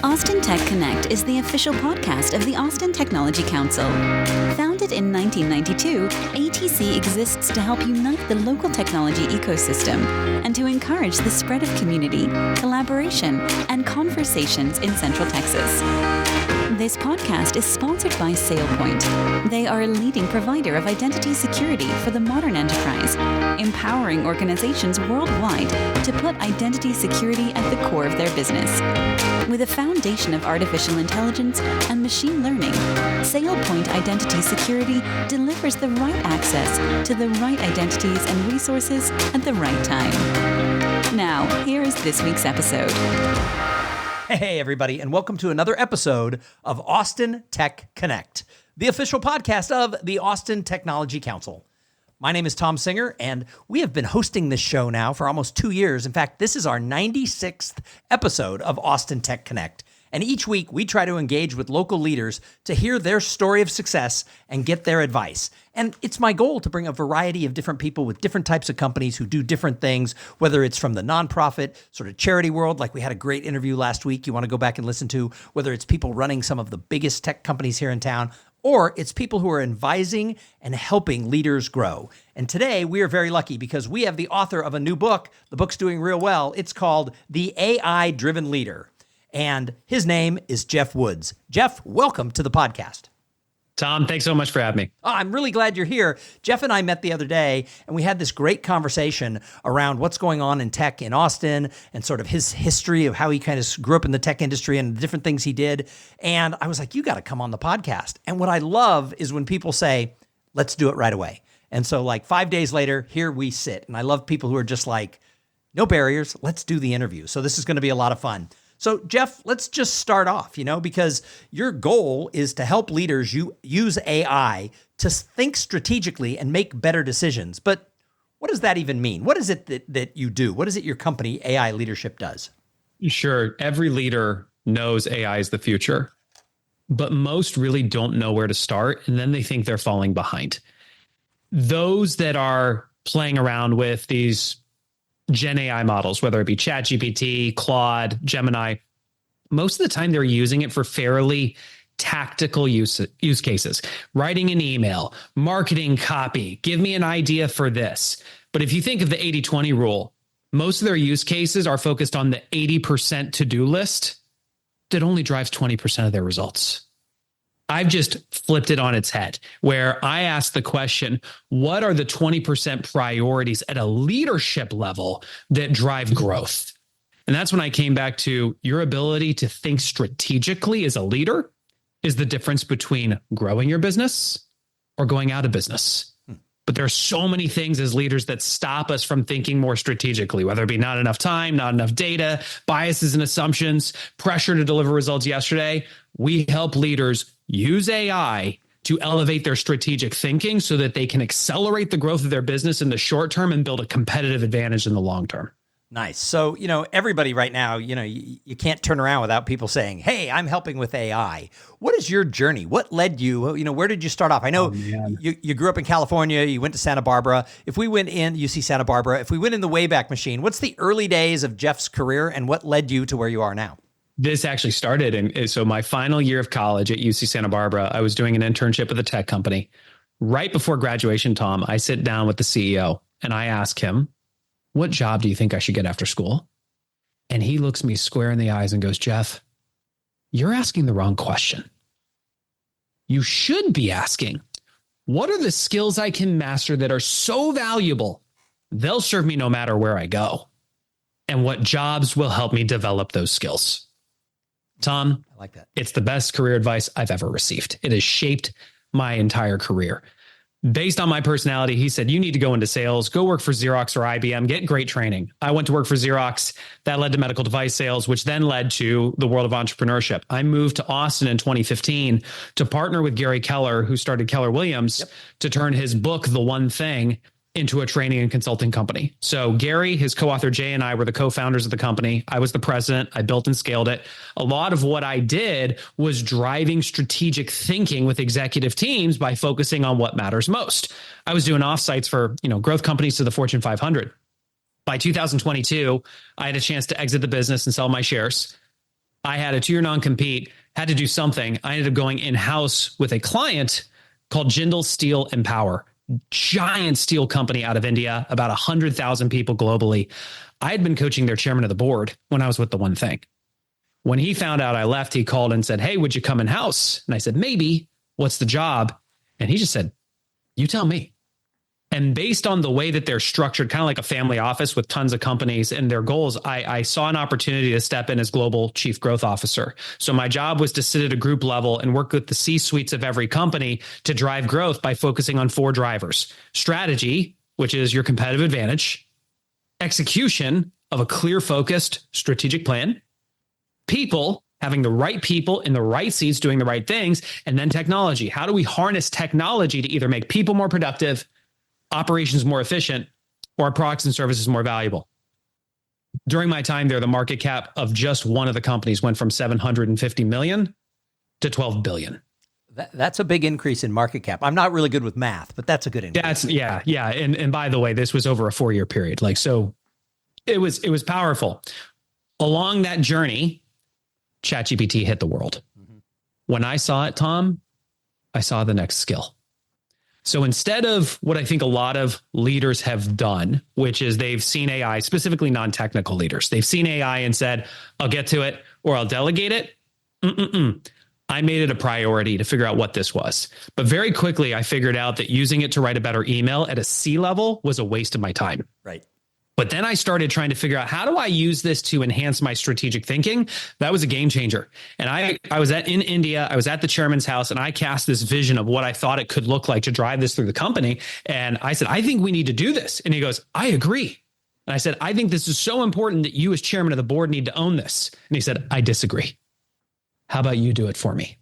Austin Tech Connect is the official podcast of the Austin Technology Council. Founded in 1992, ATC exists to help unite the local technology ecosystem and to encourage the spread of community, collaboration, and conversations in Central Texas. This podcast is sponsored by SailPoint. They are a leading provider of identity security for the modern enterprise, empowering organizations worldwide to put identity security at the core of their business. With a foundation of artificial intelligence and machine learning, SailPoint Identity Security delivers the right access to the right identities and resources at the right time. Now, here is this week's episode. Hey, everybody, and welcome to another episode of Austin Tech Connect, the official podcast of the Austin Technology Council. My name is Tom Singer, and we have been hosting this show now for almost 2 years. In fact, this is our 96th episode of Austin Tech Connect. And each week, we try to engage with local leaders to hear their story of success and get their advice. And it's my goal to bring a variety of different people with different types of companies who do different things, whether it's from the nonprofit, sort of charity world, like we had a great interview last week you want to go back and listen to, whether it's people running some of the biggest tech companies here in town, or it's people who are advising and helping leaders grow. And today, we are very lucky because we have the author of a new book. The book's doing real well. It's called The AI-Driven Leader. And his name is Geoff Woods. Geoff, welcome to the podcast. Tom, thanks so much for having me. Oh, I'm really glad you're here. Geoff and I met the other day, and we had this great conversation around what's going on in tech in Austin and sort of his history of how he kind of grew up in the tech industry and the different things he did. And I was like, you got to come on the podcast. And what I love is when people say, let's do it right away. And so like 5 days later, here we sit. And I love people who are just like, no barriers, let's do the interview. So this is going to be a lot of fun. So, Geoff, let's just start off, because your goal is to help leaders use AI to think strategically and make better decisions. But what does that even mean? What is it that you do? What is it your company, AI Leadership, does? Sure. Every leader knows AI is the future, but most really don't know where to start, and then they think they're falling behind. Those that are playing around with these Gen AI models, whether it be ChatGPT, Claude, Gemini, most of the time they're using it for fairly tactical use cases. Writing an email, marketing copy, give me an idea for this. But if you think of the 80-20 rule, most of their use cases are focused on the 80% to-do list that only drives 20% of their results. I've just flipped it on its head, where I ask the question, what are the 20% priorities at a leadership level that drive growth? And that's when I came back to your ability to think strategically as a leader is the difference between growing your business or going out of business. But there are so many things as leaders that stop us from thinking more strategically, whether it be not enough time, not enough data, biases and assumptions, pressure to deliver results yesterday. We help leaders use AI to elevate their strategic thinking so that they can accelerate the growth of their business in the short term and build a competitive advantage in the long term. Nice. So, everybody right now, you can't turn around without people saying, hey, I'm helping with AI. What is your journey? What led you, where did you start off? I know you grew up in California, you went to Santa Barbara. If we went in, UC Santa Barbara, if we went in the Wayback Machine, what's the early days of Geoff's career and what led you to where you are now? This actually started. And so my final year of college at UC Santa Barbara, I was doing an internship with a tech company. Right before graduation, Tom, I sit down with the CEO and I ask him, what job do you think I should get after school? And he looks me square in the eyes and goes, Geoff, you're asking the wrong question. You should be asking, what are the skills I can master that are so valuable, they'll serve me no matter where I go? And what jobs will help me develop those skills? Tom, I like that. It's the best career advice I've ever received. It has shaped my entire career. Based on my personality, he said, you need to go into sales, go work for Xerox or IBM, get great training. I went to work for Xerox. That led to medical device sales, which then led to the world of entrepreneurship. I moved to Austin in 2015 to partner with Gary Keller, who started Keller Williams, to turn his book, The One Thing, into a training and consulting company. So Gary, his co-author Jay, and I were the co-founders of the company. I was the president. I built and scaled it. A lot of what I did was driving strategic thinking with executive teams by focusing on what matters most. I was doing offsites for, growth companies to the Fortune 500. By 2022, I had a chance to exit the business and sell my shares. I had a 2-year non-compete, had to do something. I ended up going in-house with a client called Jindal Steel and Power, giant steel company out of India, about 100,000 people globally. I had been coaching their chairman of the board when I was with The One Thing. When he found out I left, he called and said, "Hey, would you come in-house?" And I said, "Maybe. What's the job?" And he just said, "You tell me." And based on the way that they're structured, kind of like a family office with tons of companies and their goals, I saw an opportunity to step in as global chief growth officer. So my job was to sit at a group level and work with the C-suites of every company to drive growth by focusing on 4 drivers: strategy, which is your competitive advantage; execution of a clear, focused strategic plan; people, having the right people in the right seats doing the right things; and then technology. How do we harness technology to either make people more productive, operations more efficient, or our products and services more valuable? During my time there, the market cap of just one of the companies went from 750 million to 12 billion. That's a big increase in market cap. I'm not really good with math, but that's a good increase. Yeah. And by the way, this was over a 4-year period. So it was powerful. Along that journey, ChatGPT hit the world. Mm-hmm. When I saw it, Tom, I saw the next skill. So instead of what I think a lot of leaders have done, which is they've seen AI, specifically non-technical leaders, they've seen AI and said, "I'll get to it or I'll delegate it." I made it a priority to figure out what this was. But very quickly, I figured out that using it to write a better email at a C level was a waste of my time. Right. But then I started trying to figure out, how do I use this to enhance my strategic thinking? That was a game changer. And I was in India, I was at the chairman's house, and I cast this vision of what I thought it could look like to drive this through the company. And I said, "I think we need to do this." And he goes, "I agree." And I said, "I think this is so important that you as chairman of the board need to own this." And he said, "I disagree. How about you do it for me?"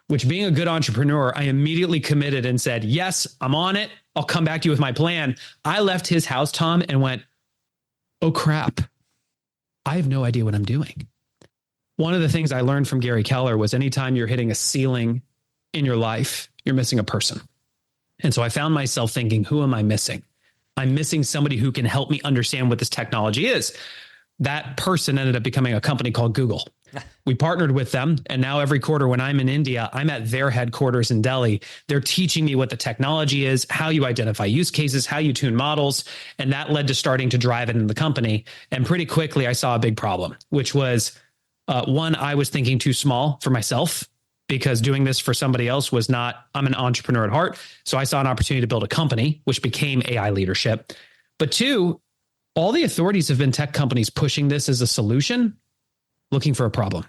Which, being a good entrepreneur, I immediately committed and said, "Yes, I'm on it. I'll come back to you with my plan." I left his house, Tom, and went, "Oh crap, I have no idea what I'm doing." One of the things I learned from Gary Keller was anytime you're hitting a ceiling in your life, you're missing a person. And so I found myself thinking, who am I missing? I'm missing somebody who can help me understand what this technology is. That person ended up becoming a company called Google. We partnered with them. And now every quarter when I'm in India, I'm at their headquarters in Delhi. They're teaching me what the technology is, how you identify use cases, how you tune models. And that led to starting to drive it in the company. And pretty quickly, I saw a big problem, which was one, I was thinking too small for myself, because doing this for somebody else was not, I'm an entrepreneur at heart. So I saw an opportunity to build a company, which became AI Leadership. But 2, all the authorities have been tech companies pushing this as a solution, looking for a problem.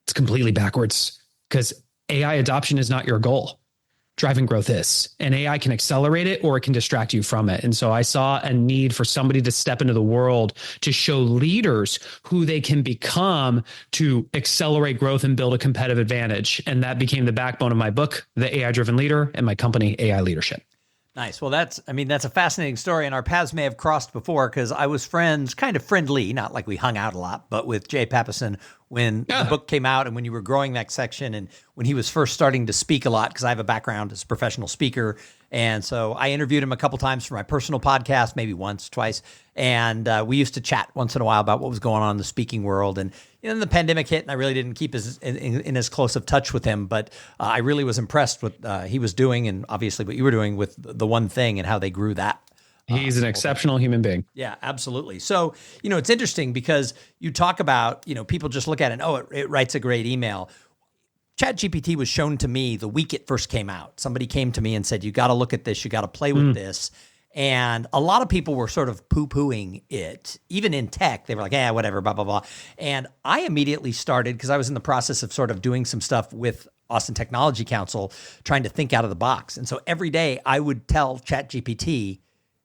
It's completely backwards, because AI adoption is not your goal. Driving growth is, and AI can accelerate it or it can distract you from it. And so I saw a need for somebody to step into the world to show leaders who they can become to accelerate growth and build a competitive advantage. And that became the backbone of my book, The AI Driven Leader, and my company, AI Leadership. Nice. Well, that's a fascinating story, and our paths may have crossed before, because I was kind of friendly, not like we hung out a lot, but with Jay Pappison when the book came out and when you were growing that section and when he was first starting to speak a lot, because I have a background as a professional speaker. And so I interviewed him a couple times for my personal podcast, maybe once, twice. And we used to chat once in a while about what was going on in the speaking world. And then the pandemic hit, and I really didn't keep in as close of touch with him. But I really was impressed with what he was doing, and obviously what you were doing with The One Thing and how they grew that. He's an exceptional human being. Yeah, absolutely. So, it's interesting because you talk about, people just look at it and, it writes a great email. ChatGPT was shown to me the week it first came out. Somebody came to me and said, "You got to look at this. You got to play with this." And a lot of people were sort of poo-pooing it. Even in tech, they were like, "Yeah, whatever, blah, blah, blah." And I immediately started, because I was in the process of sort of doing some stuff with Austin Technology Council, trying to think out of the box. And so every day I would tell ChatGPT,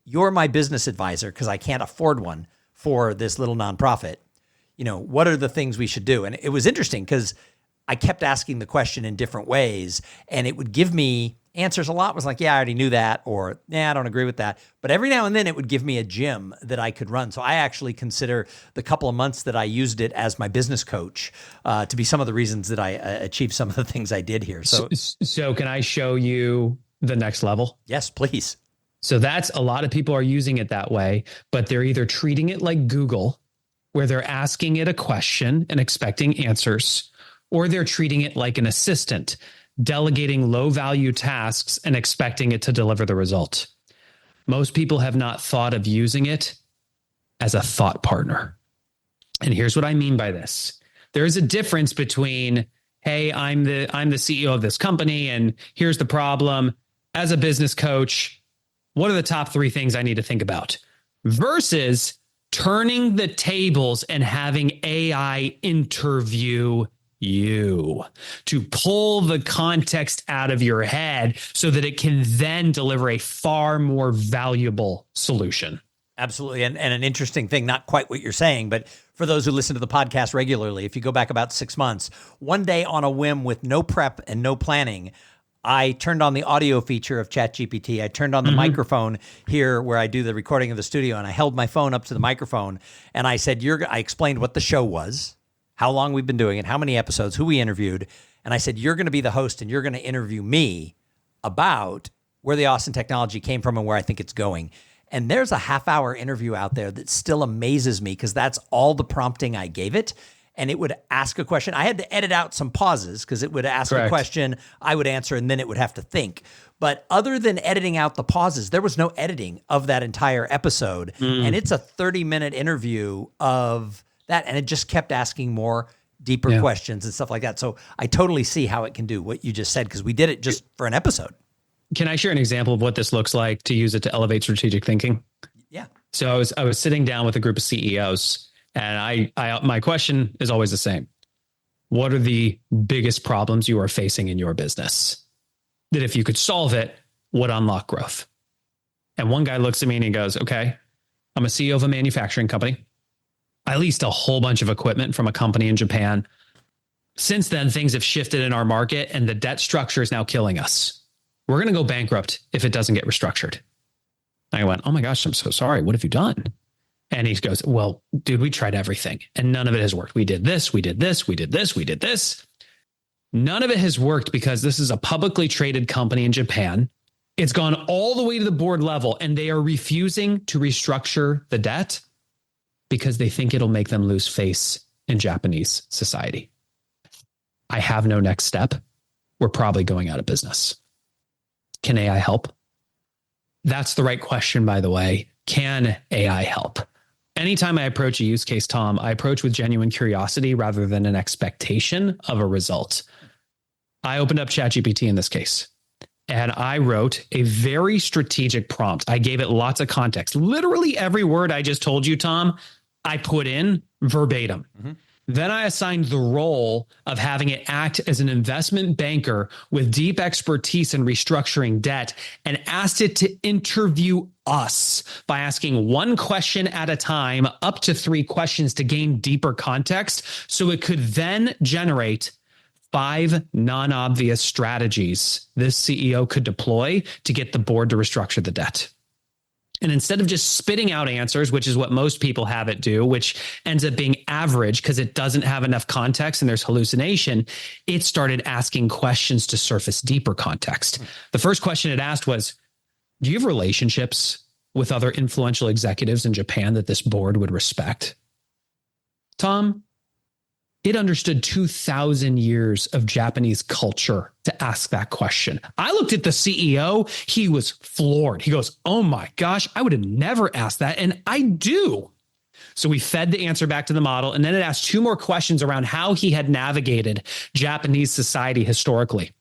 "You're my business advisor, because I can't afford one for this little nonprofit. What are the things we should do?" And it was interesting because I kept asking the question in different ways, and it would give me answers. A lot was like, "Yeah, I already knew that," or "Yeah, I don't agree with that." But every now and then it would give me a gym that I could run. So I actually consider the couple of months that I used it as my business coach to be some of the reasons that I achieved some of the things I did here. So can I show you the next level? Yes, please. So that's, a lot of people are using it that way, but they're either treating it like Google, where they're asking it a question and expecting answers, or they're treating it like an assistant, delegating low value tasks and expecting it to deliver the result. Most people have not thought of using it as a thought partner. And here's what I mean by this. There is a difference between, hey, I'm the CEO of this company, and here's the problem. As a business coach, what are the top 3 things I need to think about? Versus turning the tables and having AI interview you to pull the context out of your head so that it can then deliver a far more valuable solution. Absolutely. And an interesting thing, not quite what you're saying, but for those who listen to the podcast regularly, if you go back about 6 months, one day on a whim with no prep and no planning, I turned on the audio feature of ChatGPT. I turned on the microphone here where I do the recording of the studio, and I held my phone up to the microphone, and I said, I explained what the show was, how long we've been doing it, how many episodes, who we interviewed. And I said, you're going to be the host and you're going to interview me about where the Austin technology came from and where I think it's going. And there's a half-hour interview out there that still amazes me because that's all the prompting I gave it. And it would ask a question. I had to edit out some pauses because it would ask a question, I would answer, and then it would have to think. But other than editing out the pauses, there was no editing of that entire episode. And it's a 30-minute interview of that. And it just kept asking more deeper questions and stuff like that. So I totally see how it can do what you just said because we did it just for an episode. Can I share an example of what this looks like to use it to elevate strategic thinking? Yeah. So I was sitting down with a group of CEOs, and my question is always the same. What are the biggest problems you are facing in your business that if you could solve it, would unlock growth? And one guy looks at me and he goes, okay, I'm a CEO of a manufacturing company. I leased a whole bunch of equipment from a company in Japan. Since then, things have shifted in our market and the debt structure is now killing us. We're going to go bankrupt if it doesn't get restructured. I went, oh my gosh, I'm so sorry. What have you done? And he goes, well, dude, we tried everything and none of it has worked. We did this, we did this, we did this, we did this. None of it has worked because this is a publicly traded company in Japan. It's gone all the way to the board level and they are refusing to restructure the debt because they think it'll make them lose face in Japanese society. I have no next step. We're probably going out of business. Can AI help? That's the right question, by the way. Can AI help? Anytime I approach a use case, Tom, I approach with genuine curiosity rather than an expectation of a result. I opened up ChatGPT in this case, and I wrote a very strategic prompt. I gave it lots of context. Literally every word I just told you, Tom, I put in verbatim. Then I assigned the role of having it act as an investment banker with deep expertise in restructuring debt and asked it to interview us by asking one question at a time, up to 3 questions to gain deeper context. So it could then generate 5 non-obvious strategies this CEO could deploy to get the board to restructure the debt. And instead of just spitting out answers, which is what most people have it do, which ends up being average because it doesn't have enough context and there's hallucination, it started asking questions to surface deeper context. The first question it asked was, do you have relationships with other influential executives in Japan that this board would respect? Tom, it understood 2,000 years of Japanese culture to ask that question. I looked at the CEO. He was floored. He goes, oh my gosh, I would have never asked that. And I do. So we fed the answer back to the model. And then it asked 2 more questions around how he had navigated Japanese society historically.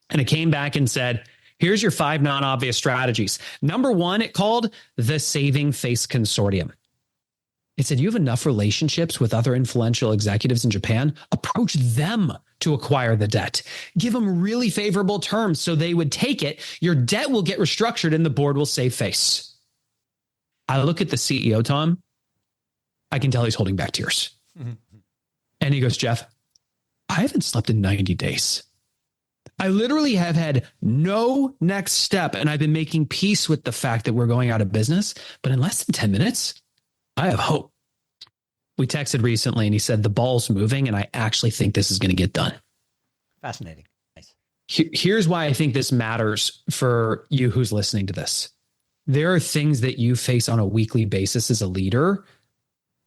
And it came back and said, here's your 5 non-obvious strategies. Number 1, it called the Saving Face Consortium. It said, you have enough relationships with other influential executives in Japan. Approach them to acquire the debt. Give them really favorable terms so they would take it. Your debt will get restructured and the board will save face. I look at the CEO, Tom. I can tell he's holding back tears. And he goes, Geoff, I haven't slept in 90 days. I literally have had no next step. And I've been making peace with the fact that we're going out of business. But in less than 10 minutes, I have hope. We texted recently and he said, the ball's moving and I actually think this is going to get done. Fascinating. Nice. Here's why I think this matters for you who's listening to this. There are things that you face on a weekly basis as a leader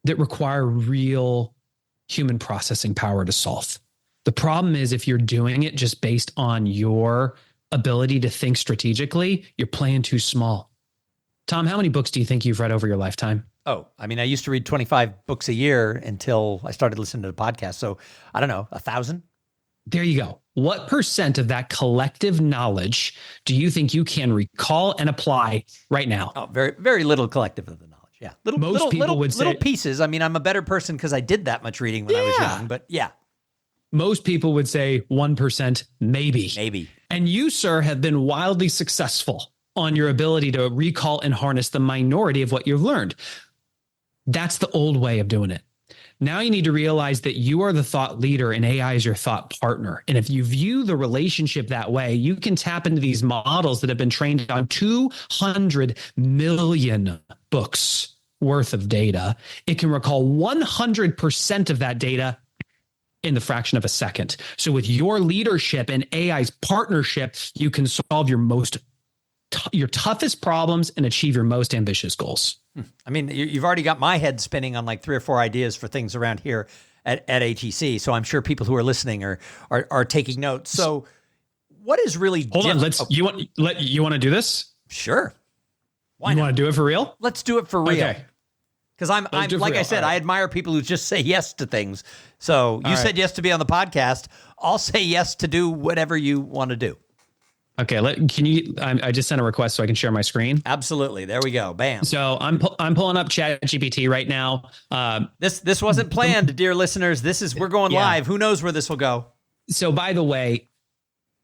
that require real human processing power to solve. The problem is if you're doing it just based on your ability to think strategically, you're playing too small. Tom, how many books do you think you've read over your lifetime? Oh, I mean, I used to read 25 books a year until I started listening to the podcast. So I don't know, 1,000? There you go. What percent of that collective knowledge do you think you can recall and apply right now? Oh, very, very little collective of the knowledge. Yeah. Little pieces. I mean, I'm a better person because I did that much reading when I was young, but yeah. Most people would say 1%, maybe. Maybe. And you, sir, have been wildly successful on your ability to recall and harness the minority of what you've learned. That's the old way of doing it. Now you need to realize that you are the thought leader and AI is your thought partner. And if you view the relationship that way, you can tap into these models that have been trained on 200 million books worth of data. It can recall 100% of that data in the fraction of a second. So with your leadership and AI's partnership, you can solve your toughest problems and achieve your most ambitious goals. I mean, you've already got my head spinning on like 3 or 4 ideas for things around here at ATC. So I'm sure people who are listening are taking notes. So what is really Hold on, you want to do this? Sure. Why not? You want to do it for real? Let's do it for real. Okay. Because I'm like I said, I admire people who just say yes to things. So you said yes to be on the podcast. I'll say yes to do whatever you want to do. Okay, I just sent a request so I can share my screen. Absolutely. There we go. Bam. So I'm pulling up ChatGPT right now. This wasn't planned, dear listeners. We're going live. Who knows where this will go? So by the way,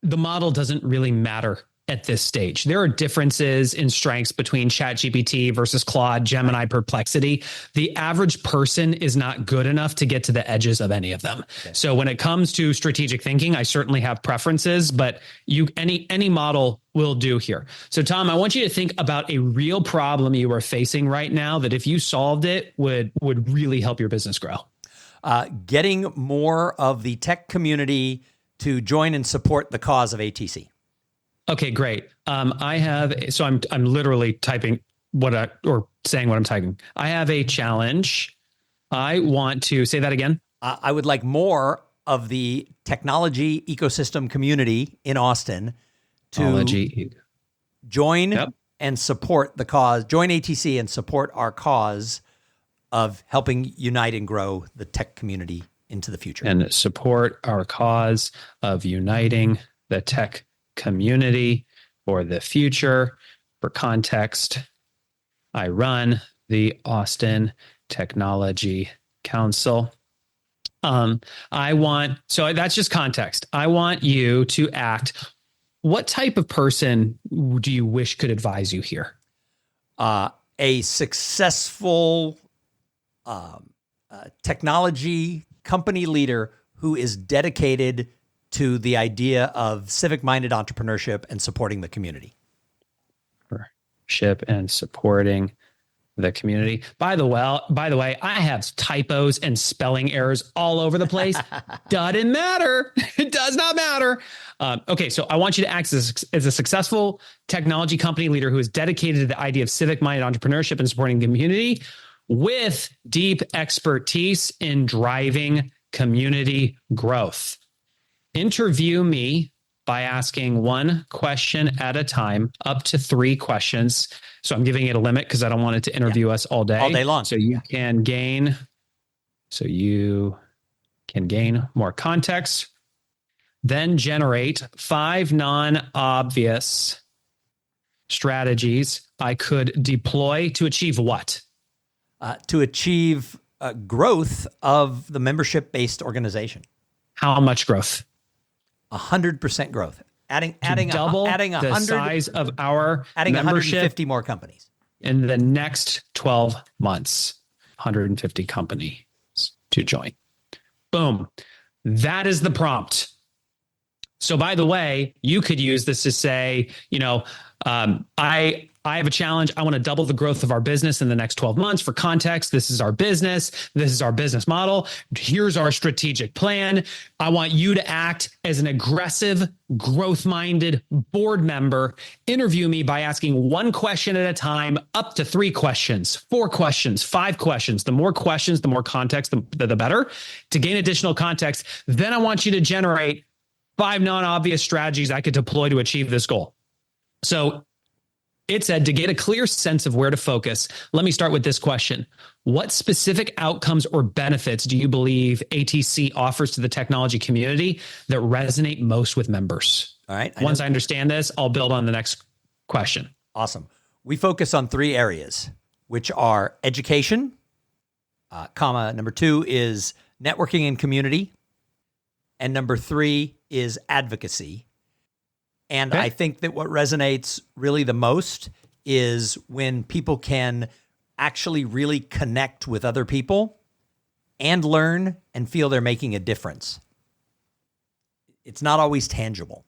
the model doesn't really matter at this stage. There are differences in strengths between ChatGPT versus Claude, Gemini, Perplexity. The average person is not good enough to get to the edges of any of them. Okay. So when it comes to strategic thinking, I certainly have preferences, but any model will do here. So Tom, I want you to think about a real problem you are facing right now that if you solved it would really help your business grow. Getting more of the tech community to join and support the cause of ATC. Okay, great. I'm literally typing saying what I'm typing. I have a challenge. I want to say that again. I would like more of the technology ecosystem community in Austin to join and support the cause, join ATC and support our cause of helping unite and grow the tech community into the future. And support our cause of uniting the tech community for the future. For context, I run the Austin Technology Council. So that's just context. I want you to act. What type of person do you wish could advise you here? A successful technology company leader who is dedicated to the idea of civic-minded entrepreneurship and supporting the community. And supporting the community. By the way, I have typos and spelling errors all over the place. Doesn't matter. It does not matter. Okay, so I want you to act as a successful technology company leader who is dedicated to the idea of civic-minded entrepreneurship and supporting the community with deep expertise in driving community growth. Interview me by asking one question at a time, up to 3 questions. So I'm giving it a limit because I don't want it to interview us all day long. So you can gain more context. Then generate 5 non-obvious strategies I could deploy to achieve what? To achieve growth of the membership-based organization. How much growth? 100% growth. Adding the size of our membership, 150 more companies in the next 12 months. 150 companies to join. Boom. That is the prompt. So by the way, you could use this to say, I I have a challenge. I want to double the growth of our business in the next 12 months. For context, this is our business. This is our business model. Here's our strategic plan. I want you to act as an aggressive, growth-minded board member. Interview me by asking one question at a time, up to 3 questions, 4 questions, 5 questions. The more questions, the more context, the better. To gain additional context, then I want you to generate 5 non-obvious strategies I could deploy to achieve this goal. So it said, to get a clear sense of where to focus, let me start with this question. What specific outcomes or benefits do you believe ATC offers to the technology community that resonate most with members? All right. Once I understand this, I'll build on the next question. Awesome. We focus on 3 areas, which are education, number 2 is networking and community, and number 3 is advocacy. And I think that what resonates really the most is when people can actually really connect with other people and learn and feel they're making a difference. It's not always tangible.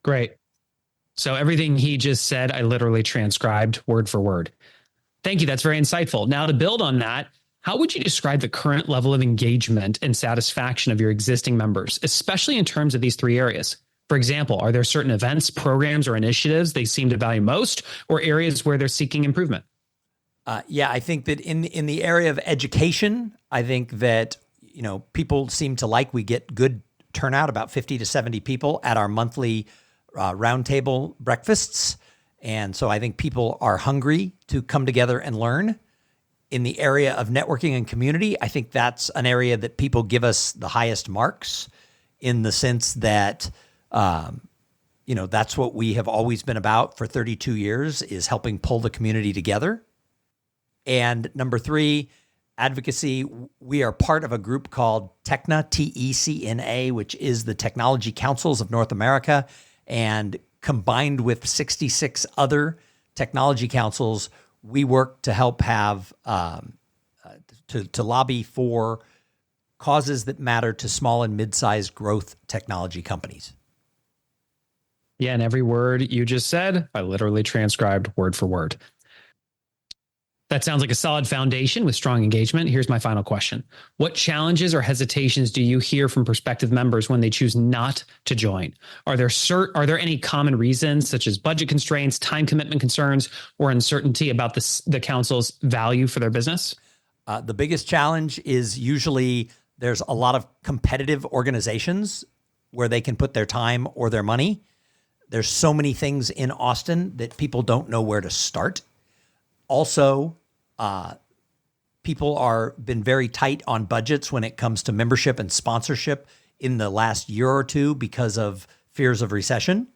Great. So everything he just said, I literally transcribed word for word. Thank you. That's very insightful. Now, to build on that, how would you describe the current level of engagement and satisfaction of your existing members, especially in terms of these 3 areas? For example, are there certain events, programs, or initiatives they seem to value most, or areas where they're seeking improvement? I think that in the area of education, I think that people seem to we get good turnout, about 50 to 70 people at our monthly roundtable breakfasts, and so I think people are hungry to come together and learn. In the area of networking and community, I think that's an area that people give us the highest marks, in the sense that that's what we have always been about for 32 years, is helping pull the community together. And number 3, advocacy. We are part of a group called TECNA, TECNA, which is the Technology Councils of North America. And combined with 66 other technology councils, we work to help have, to lobby for causes that matter to small and mid-sized growth technology companies. Yeah, and every word you just said, I literally transcribed word for word. That sounds like a solid foundation with strong engagement. Here's my final question. What challenges or hesitations do you hear from prospective members when they choose not to join? Are there any common reasons, such as budget constraints, time commitment concerns, or uncertainty about the council's value for their business? The biggest challenge is usually there's a lot of competitive organizations where they can put their time or their money. There's so many things in Austin that people don't know where to start. Also, people are been very tight on budgets when it comes to membership and sponsorship in the last year or 2 because of fears of recession.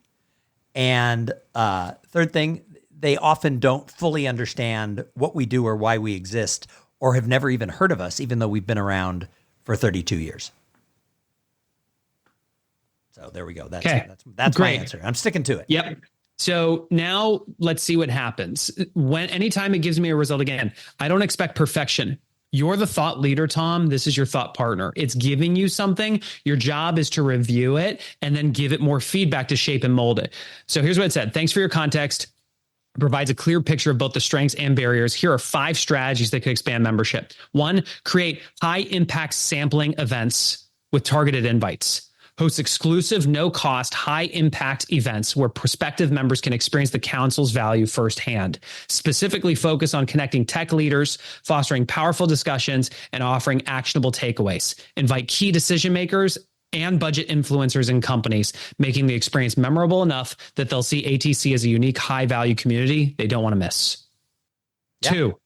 And third thing, they often don't fully understand what we do or why we exist, or have never even heard of us, even though we've been around for 32 years. So there we go. That's my answer. I'm sticking to it. Yep. So now let's see what happens. Anytime it gives me a result again, I don't expect perfection. You're the thought leader, Tom. This is your thought partner. It's giving you something. Your job is to review it and then give it more feedback to shape and mold it. So here's what it said. Thanks for your context. It provides a clear picture of both the strengths and barriers. Here are 5 strategies that could expand membership. 1, create high impact sampling events with targeted invites. Hosts exclusive, no-cost, high-impact events where prospective members can experience the council's value firsthand. Specifically focus on connecting tech leaders, fostering powerful discussions, and offering actionable takeaways. Invite key decision makers and budget influencers in companies, making the experience memorable enough that they'll see ATC as a unique, high-value community they don't want to miss. Yeah, 2,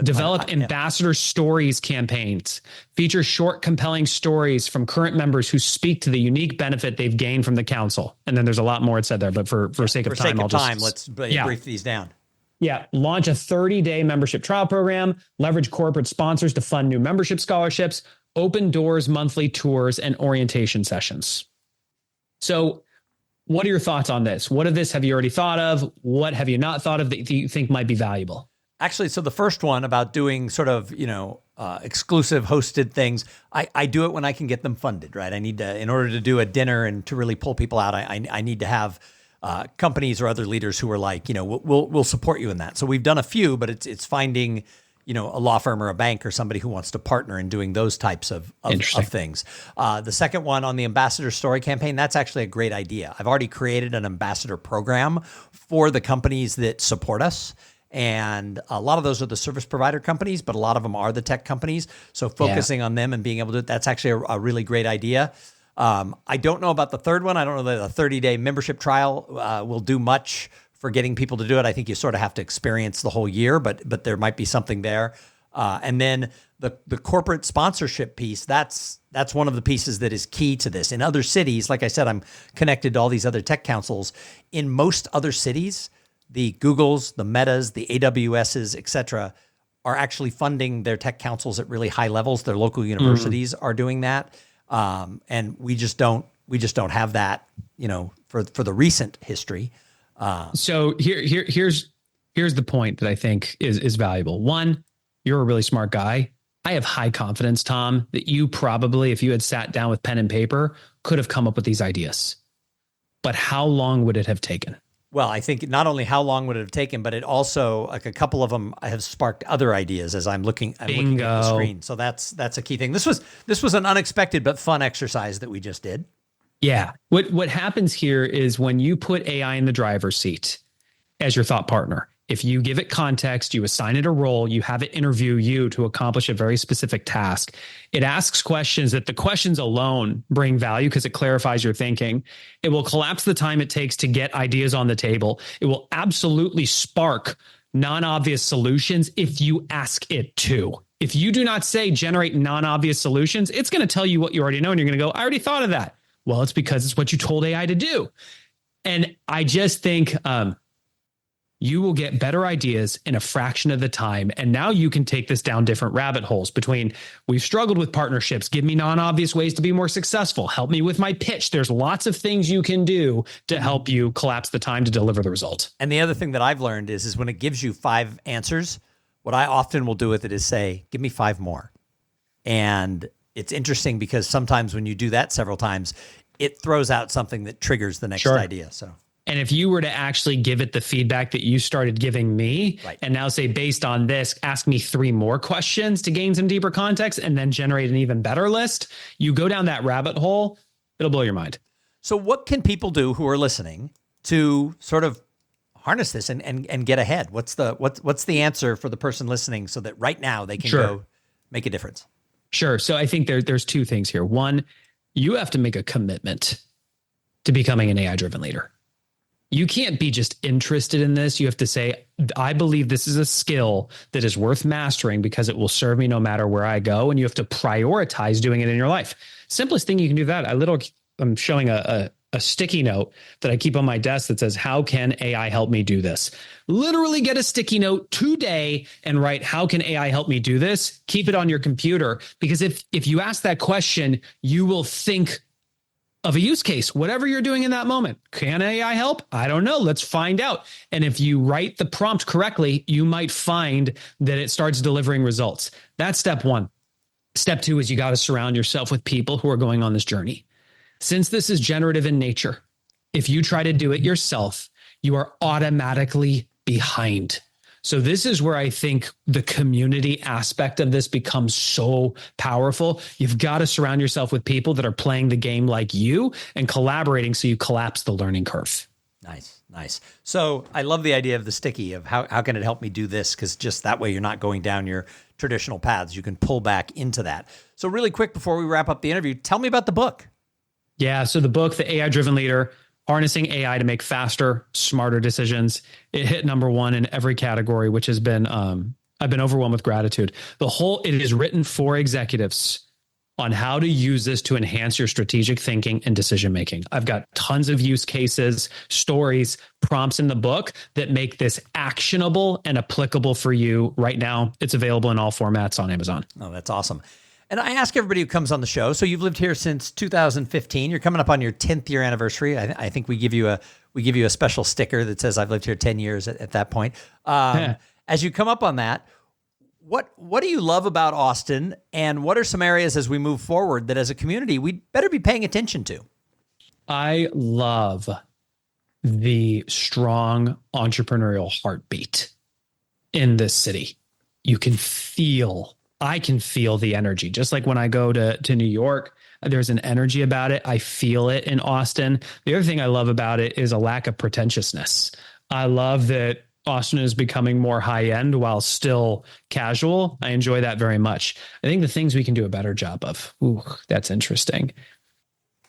develop ambassador stories campaigns. Feature short, compelling stories from current members who speak to the unique benefit they've gained from the council. And then there's a lot more it said there, but for sake of time, let's brief these down. Yeah. Launch a 30-day membership trial program. Leverage corporate sponsors to fund new membership scholarships. Open doors, monthly tours, and orientation sessions. So what are your thoughts on this? What of this have you already thought of? What have you not thought of that you think might be valuable? Actually, so the first one about doing sort of, exclusive hosted things, I do it when I can get them funded, right? I need to, in order to do a dinner and to really pull people out, I need to have companies or other leaders who are like, we'll support you in that. So we've done a few, but it's finding, a law firm or a bank or somebody who wants to partner in doing those types of things. The second one on the ambassador story campaign, that's actually a great idea. I've already created an ambassador program for the companies that support us. And a lot of those are the service provider companies, but a lot of them are the tech companies. So focusing on them and being able to, that's actually a really great idea. I don't know about the third one. I don't know that a 30-day membership trial will do much for getting people to do it. I think you sort of have to experience the whole year, but there might be something there. And then the corporate sponsorship piece, that's one of the pieces that is key to this. In other cities, like I said, I'm connected to all these other tech councils. In most other cities, the Googles, the Metas, the AWSs, et cetera, are actually funding their tech councils at really high levels. Their local universities are doing that. And we just don't have that, for the recent history. So here's the point that I think is valuable. One, you're a really smart guy. I have high confidence, Tom, that you probably, if you had sat down with pen and paper, could have come up with these ideas. But how long would it have taken? Well, I think not only how long would it have taken, but it also, like, a couple of them have sparked other ideas as I'm looking at the screen. So that's a key thing. This was an unexpected but fun exercise that we just did. Yeah. What happens here is when you put AI in the driver's seat as your thought partner, if you give it context, you assign it a role, you have it interview you to accomplish a very specific task. It asks questions that the questions alone bring value because it clarifies your thinking. It will collapse the time it takes to get ideas on the table. It will absolutely spark non-obvious solutions if you ask it to. If you do not say generate non-obvious solutions, it's going to tell you what you already know. And you're going to go, I already thought of that. Well, it's because it's what you told AI to do. And I just think you will get better ideas in a fraction of the time. And now you can take this down different rabbit holes between, we've struggled with partnerships. Give me non-obvious ways to be more successful. Help me with my pitch. There's lots of things you can do to help you collapse the time to deliver the result. And the other thing that I've learned is when it gives you 5 answers, what I often will do with it is say, give me 5 more. And it's interesting because sometimes when you do that several times, it throws out something that triggers the next idea. So. And if you were to actually give it the feedback that you started giving me, and now say, based on this, ask me 3 more questions to gain some deeper context and then generate an even better list, you go down that rabbit hole, it'll blow your mind. So what can people do who are listening to sort of harness this and get ahead? What's the answer for the person listening so that right now they can go make a difference? Sure. So I think there's 2 things here. One, you have to make a commitment to becoming an AI-driven leader. You can't be just interested in this. You have to say, I believe this is a skill that is worth mastering because it will serve me no matter where I go. And you have to prioritize doing it in your life. Simplest thing you can do that. I'm showing a sticky note that I keep on my desk that says, how can AI help me do this? Literally get a sticky note today and write, how can AI help me do this? Keep it on your computer, because if you ask that question, you will think of a use case, whatever you're doing in that moment. Can AI help? I don't know. Let's find out. And if you write the prompt correctly, you might find that it starts delivering results. That's step 1. Step 2 is you got to surround yourself with people who are going on this journey. Since this is generative in nature, if you try to do it yourself, you are automatically behind. So this is where I think the community aspect of this becomes so powerful. You've got to surround yourself with people that are playing the game like you and collaborating so you collapse the learning curve. Nice. So I love the idea of the sticky of how can it help me do this? Because just that way you're not going down your traditional paths. You can pull back into that. So really quick before we wrap up the interview, tell me about the book. Yeah. So the book, The AI-Driven Leader, Harnessing AI to Make Faster, Smarter Decisions. It hit number 1 in every category, which has been, I've been overwhelmed with gratitude. It is written for executives on how to use this to enhance your strategic thinking and decision-making. I've got tons of use cases, stories, prompts in the book that make this actionable and applicable for you right now. It's available in all formats on Amazon. Oh, that's awesome. And I ask everybody who comes on the show, so you've lived here since 2015. You're coming up on your 10th year anniversary. I think we give you a special sticker that says I've lived here 10 years at that point. As you come up on that, what do you love about Austin, and what are some areas as we move forward that as a community we'd better be paying attention to? I love the strong entrepreneurial heartbeat in this city. I can feel the energy. Just like when I go to New York, there's an energy about it. I feel it in Austin. The other thing I love about it is a lack of pretentiousness. I love that Austin is becoming more high end while still casual. I enjoy that very much. I think the things we can do a better job of. Ooh, that's interesting.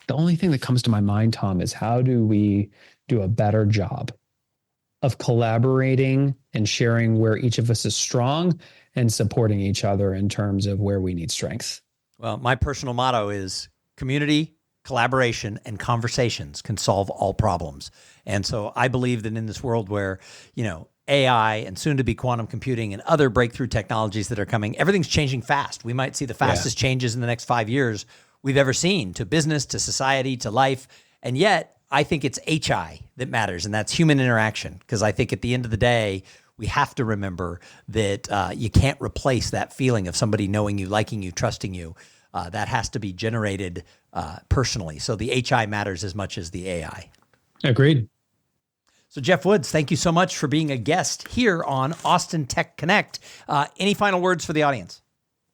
The only thing that comes to my mind, Tom, is how do we do a better job of collaborating and sharing where each of us is strong and supporting each other in terms of where we need strength? Well, my personal motto is community, collaboration, and conversations can solve all problems. And so I believe that in this world where, AI and soon to be quantum computing and other breakthrough technologies that are coming, everything's changing fast. We might see the fastest changes in the next 5 years we've ever seen to business, to society, to life. And yet I think it's HI that matters, and that's human interaction. Because I think at the end of the day, we have to remember that you can't replace that feeling of somebody knowing you, liking you, trusting you. That has to be generated personally. So the HI matters as much as the AI. Agreed. So Geoff Woods, thank you so much for being a guest here on Austin Tech Connect. Any final words for the audience?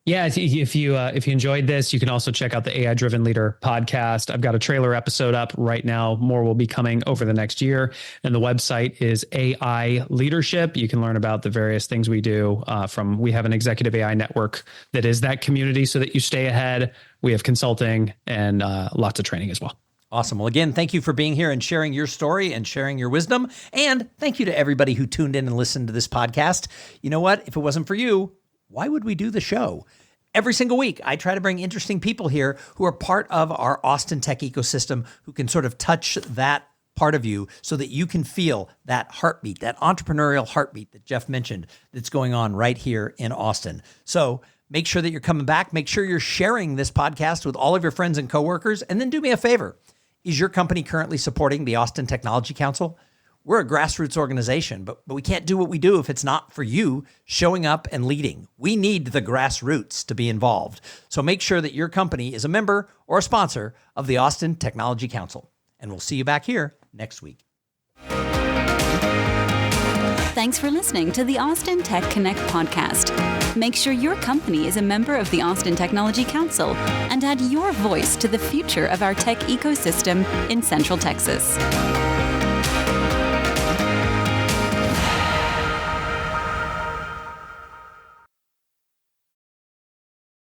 Yeah, if you enjoyed this, you can also check out the AI Driven Leader podcast. I've got a trailer episode up right now. More will be coming over the next year. And the website is AI Leadership. You can learn about the various things we do. We have an executive AI network that is that community so that you stay ahead. We have consulting and lots of training as well. Awesome. Well, again, thank you for being here and sharing your story and sharing your wisdom. And thank you to everybody who tuned in and listened to this podcast. You know what? If it wasn't for you, why would we do the show? Every single week, I try to bring interesting people here who are part of our Austin tech ecosystem, who can sort of touch that part of you so that you can feel that heartbeat, that entrepreneurial heartbeat that Geoff mentioned that's going on right here in Austin. So make sure that you're coming back. Make sure you're sharing this podcast with all of your friends and coworkers. And then do me a favor. Is your company currently supporting the Austin Technology Council? We're a grassroots organization, but we can't do what we do if it's not for you showing up and leading. We need the grassroots to be involved. So make sure that your company is a member or a sponsor of the Austin Technology Council. And we'll see you back here next week. Thanks for listening to the Austin Tech Connect podcast. Make sure your company is a member of the Austin Technology Council and add your voice to the future of our tech ecosystem in Central Texas.